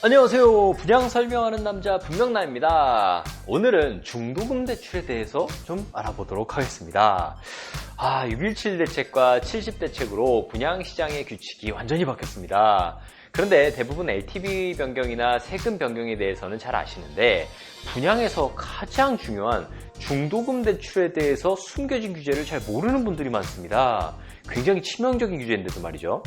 안녕하세요. 분양 설명하는 남자 분명나입니다. 오늘은 중도금 대출에 대해서 좀 알아보도록 하겠습니다. 6.17 대책과 70 대책으로 분양시장의 규칙이 완전히 바뀌었습니다. 그런데 대부분 LTV 변경이나 세금 변경에 대해서는 잘 아시는데 분양에서 가장 중요한 중도금 대출에 대해서 숨겨진 규제를 잘 모르는 분들이 많습니다. 굉장히 치명적인 규제인데도 말이죠.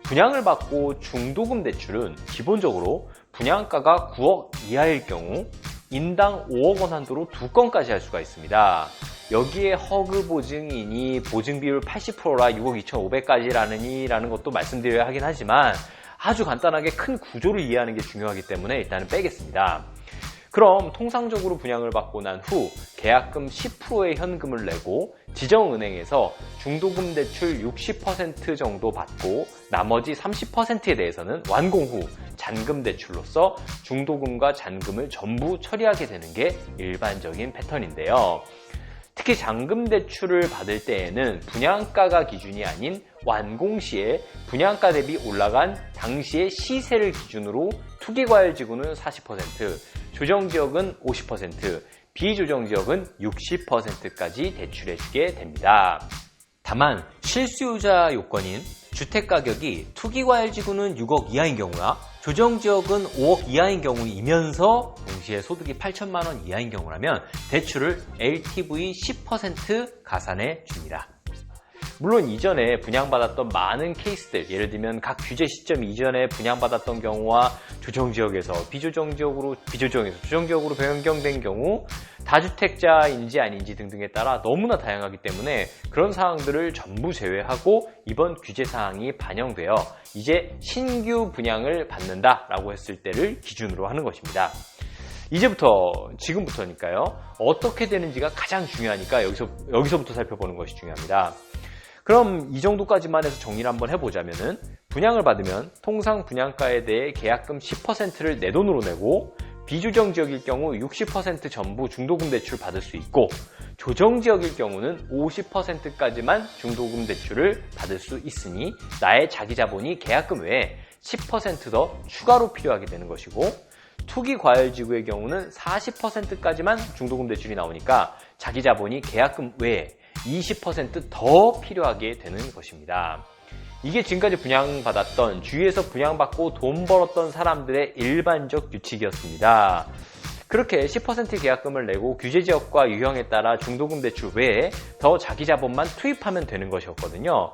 분양을 받고 중도금 대출은 기본적으로 분양가가 9억 이하일 경우 인당 5억 원 한도로 2건까지 할 수가 있습니다. 여기에 허그 보증인이 보증 비율 80%라 6억 2,500까지라느니 라는 것도 말씀드려야 하긴 하지만 아주 간단하게 큰 구조를 이해하는 게 중요하기 때문에 일단은 빼겠습니다. 그럼 통상적으로 분양을 받고 난 후 계약금 10%의 현금을 내고 지정은행에서 중도금 대출 60% 정도 받고 나머지 30%에 대해서는 완공 후 잔금 대출로서 중도금과 잔금을 전부 처리하게 되는 게 일반적인 패턴인데요. 특히 잔금 대출을 받을 때에는 분양가가 기준이 아닌 완공 시에 분양가 대비 올라간 당시의 시세를 기준으로 투기과열지구는 40%, 조정지역은 50%, 비조정지역은 60%까지 대출해주게 됩니다. 다만 실수요자 요건인 주택가격이 투기과열지구는 6억 이하인 경우나 조정지역은 5억 이하인 경우이면서 동시에 소득이 8천만 원 이하인 경우라면 대출을 LTV 10% 가산해 줍니다. 물론 이전에 분양받았던 많은 케이스들, 예를 들면 각 규제 시점 이전에 분양받았던 경우와 조정지역에서 비조정지역으로 조정지역으로 변경된 경우 다주택자인지 아닌지 등등에 따라 너무나 다양하기 때문에 그런 사항들을 전부 제외하고 이번 규제 사항이 반영되어 이제 신규 분양을 받는다라고 했을 때를 기준으로 하는 것입니다. 지금부터니까요. 어떻게 되는지가 가장 중요하니까 여기서부터 살펴보는 것이 중요합니다. 그럼 이 정도까지만 해서 정리를 한번 해보자면은 분양을 받으면 통상 분양가에 대해 계약금 10%를 내 돈으로 내고 비조정지역일 경우 60% 전부 중도금 대출 받을 수 있고 조정지역일 경우는 50%까지만 중도금 대출을 받을 수 있으니 나의 자기자본이 계약금 외에 10% 더 추가로 필요하게 되는 것이고 투기과열지구의 경우는 40%까지만 중도금 대출이 나오니까 자기자본이 계약금 외에 20% 더 필요하게 되는 것입니다. 이게 지금까지 분양받았던 주위에서 분양받고 돈 벌었던 사람들의 일반적 규칙이었습니다. 그렇게 10% 계약금을 내고 규제지역과 유형에 따라 중도금 대출 외에 더 자기자본만 투입하면 되는 것이었거든요.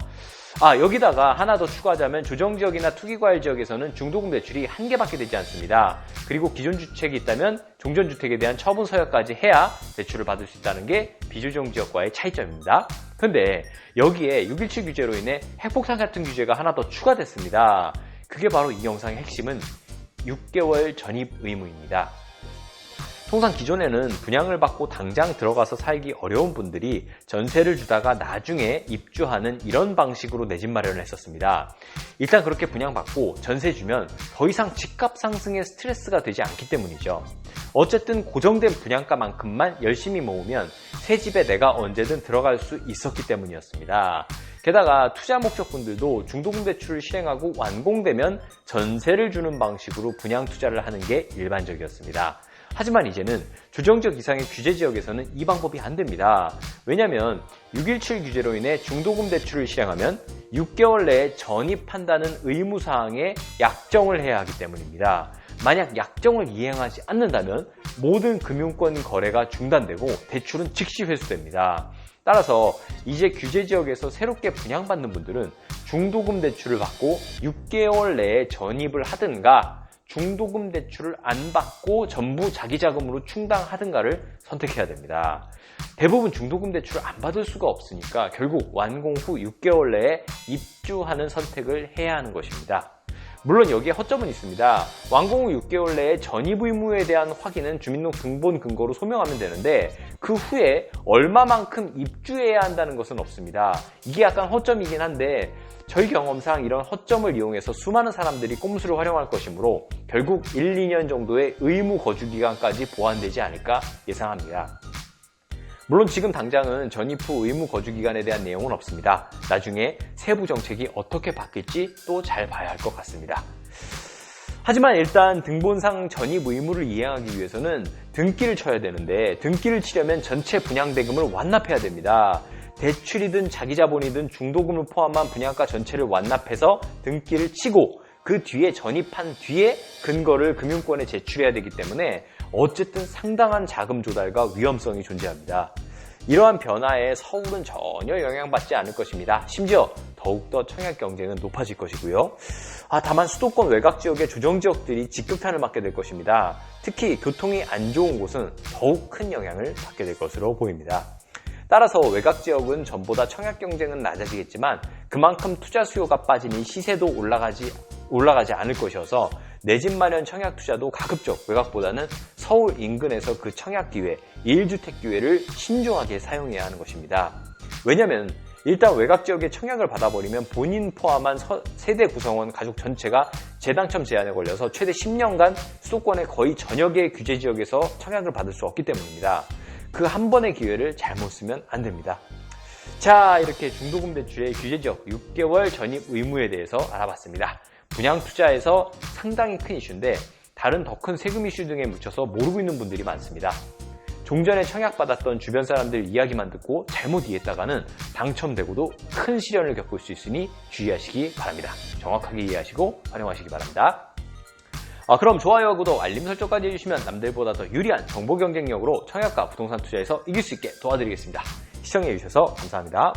여기다가 하나 더 추가하자면 조정지역이나 투기과열지역에서는 중도금 대출이 한 개밖에 되지 않습니다. 그리고 기존 주택이 있다면 종전주택에 대한 처분 서약까지 해야 대출을 받을 수 있다는 게 비조정지역과의 차이점입니다. 근데 여기에 6.17 규제로 인해 핵폭탄 같은 규제가 하나 더 추가됐습니다. 그게 바로 이 영상의 핵심은 6개월 전입 의무입니다. 통상 기존에는 분양을 받고 당장 들어가서 살기 어려운 분들이 전세를 주다가 나중에 입주하는 이런 방식으로 내 집 마련을 했었습니다. 일단 그렇게 분양받고 전세 주면 더 이상 집값 상승에 스트레스가 되지 않기 때문이죠. 어쨌든 고정된 분양가만큼만 열심히 모으면 새 집에 내가 언제든 들어갈 수 있었기 때문이었습니다. 게다가 투자 목적분들도 중도금 대출을 실행하고 완공되면 전세를 주는 방식으로 분양 투자를 하는 게 일반적이었습니다. 하지만 이제는 조정지역 이상의 규제지역에서는 이 방법이 안 됩니다. 왜냐하면 6.17 규제로 인해 중도금 대출을 실행하면 6개월 내에 전입한다는 의무사항에 약정을 해야 하기 때문입니다. 만약 약정을 이행하지 않는다면 모든 금융권 거래가 중단되고 대출은 즉시 회수됩니다. 따라서 이제 규제지역에서 새롭게 분양받는 분들은 중도금 대출을 받고 6개월 내에 전입을 하든가 중도금 대출을 안 받고 전부 자기 자금으로 충당하든가를 선택해야 됩니다. 대부분 중도금 대출을 안 받을 수가 없으니까 결국 완공 후 6개월 내에 입주하는 선택을 해야 하는 것입니다. 물론 여기에 허점은 있습니다. 완공 후 6개월 내에 전입 의무에 대한 확인은 주민등본 근거로 소명하면 되는데 그 후에 얼마만큼 입주해야 한다는 것은 없습니다. 이게 약간 허점이긴 한데 저희 경험상 이런 허점을 이용해서 수많은 사람들이 꼼수를 활용할 것이므로 결국 1, 2년 정도의 의무 거주 기간까지 보완되지 않을까 예상합니다. 물론 지금 당장은 전입 후 의무 거주 기간에 대한 내용은 없습니다. 나중에 세부 정책이 어떻게 바뀔지 또 잘 봐야 할 것 같습니다. 하지만 일단 등본상 전입 의무를 이행하기 위해서는 등기를 쳐야 되는데 등기를 치려면 전체 분양대금을 완납해야 됩니다. 대출이든 자기자본이든 중도금을 포함한 분양가 전체를 완납해서 등기를 치고 그 뒤에 전입한 뒤에 근거를 금융권에 제출해야 되기 때문에 어쨌든 상당한 자금 조달과 위험성이 존재합니다. 이러한 변화에 서울은 전혀 영향받지 않을 것입니다. 심지어 더욱더 청약 경쟁은 높아질 것이고요. 다만 수도권 외곽 지역의 조정 지역들이 직격탄을 맞게 될 것입니다. 특히 교통이 안 좋은 곳은 더욱 큰 영향을 받게 될 것으로 보입니다. 따라서 외곽 지역은 전보다 청약 경쟁은 낮아지겠지만 그만큼 투자 수요가 빠지니 시세도 올라가지 않을 것이어서 내 집 마련 청약 투자도 가급적 외곽보다는 서울 인근에서 그 청약 기회, 1주택 기회를 신중하게 사용해야 하는 것입니다. 왜냐하면 일단 외곽 지역에 청약을 받아버리면 본인 포함한 세대 구성원 가족 전체가 재당첨 제한에 걸려서 최대 10년간 수도권의 거의 전역의 규제 지역에서 청약을 받을 수 없기 때문입니다. 그 한 번의 기회를 잘못 쓰면 안 됩니다. 자, 이렇게 중도금 대출의 규제 지역 6개월 전입 의무에 대해서 알아봤습니다. 분양 투자에서 상당히 큰 이슈인데 다른 더 큰 세금 이슈 등에 묻혀서 모르고 있는 분들이 많습니다. 종전에 청약받았던 주변 사람들 이야기만 듣고 잘못 이해했다가는 당첨되고도 큰 시련을 겪을 수 있으니 주의하시기 바랍니다. 정확하게 이해하시고 활용하시기 바랍니다. 그럼 좋아요와 구독, 알림 설정까지 해주시면 남들보다 더 유리한 정보 경쟁력으로 청약과 부동산 투자에서 이길 수 있게 도와드리겠습니다. 시청해주셔서 감사합니다.